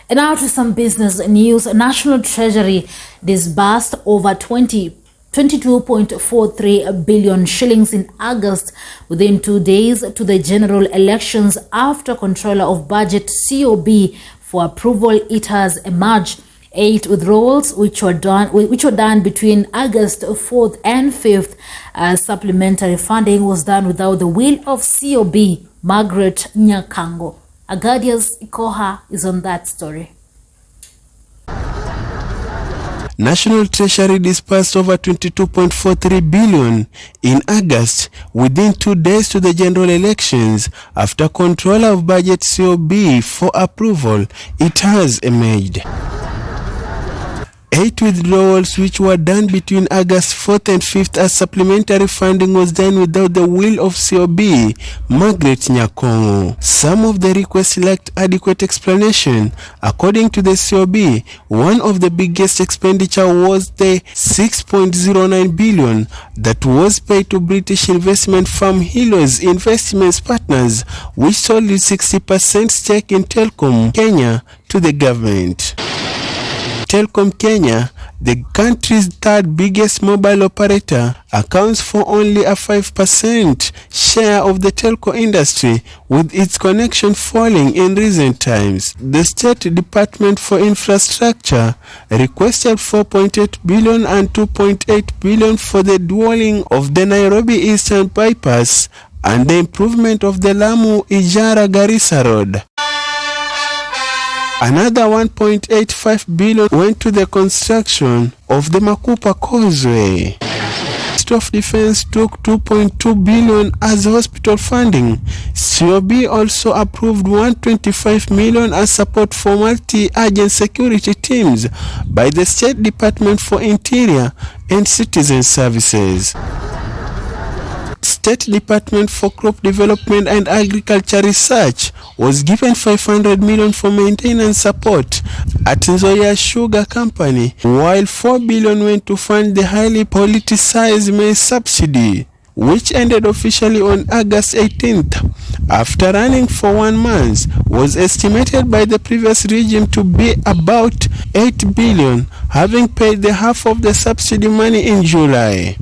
And now to some business news. National Treasury disbursed over 22.43 billion shillings in August within 2 days to the general elections after Controller of Budget COB for approval. It has emerged 8 withdrawals which were done between August 4th and 5th. Supplementary funding was done without the will of COB Margaret Nyakango. Agadias Ikoha is on that story. National Treasury disbursed over 22.43 billion in August within 2 days to the general elections after Controller of Budget COB for approval. It has emerged 8 withdrawals which were done between August 4th and 5th as supplementary funding was done without the will of COB Margaret Nyakango. Some of the requests lacked adequate explanation. According to the COB, one of the biggest expenditure was the 6.09 billion that was paid to British investment firm Helios Investments Partners, which sold its 60% stake in Telkom Kenya to the government. Telkom Kenya, the country's third biggest mobile operator, accounts for only a 5% share of the telco industry, with its connection falling in recent times. The State Department for Infrastructure requested 4.8 billion and 2.8 billion for the dualling of the Nairobi Eastern Bypass and the improvement of the Lamu-Ijara-Garissa Road. Another 1.85 billion went to the construction of the Makupa Causeway. Ministry of Defense took 2.2 billion as hospital funding. COB also approved 125 million as support for multi-agent security teams by the State Department for Interior and Citizen Services. State Department for Crop Development and Agriculture Research was given 500 million for maintenance support at Nzoia Sugar Company, while 4 billion went to fund the highly politicized maize subsidy, which ended officially on August 18th. After running for 1 month, was estimated by the previous regime to be about 8 billion, having paid the half of the subsidy money in July.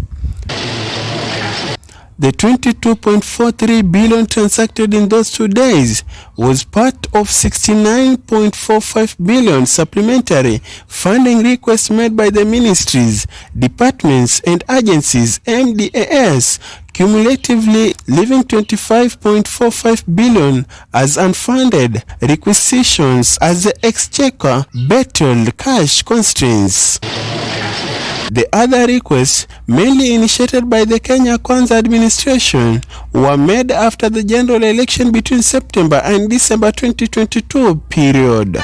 The 22.43 billion transacted in those 2 days was part of 69.45 billion supplementary funding requests made by the ministries, departments and agencies MDAS, cumulatively leaving 25.45 billion as unfunded requisitions as the exchequer battled cash constraints. The other requests, mainly initiated by the Kenya Kwanza administration, were made after the general election between September and December 2022 period.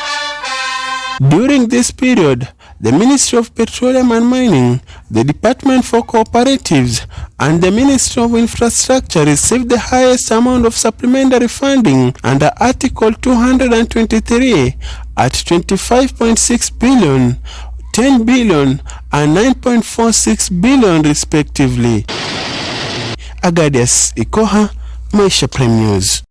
During this period, the Ministry of Petroleum and Mining, the Department for Cooperatives, and the Ministry of Infrastructure received the highest amount of supplementary funding under Article 223 at 25.6 billion, 10 billion and 9.46 billion respectively. Agadias Ikoha, Maisha Prime News.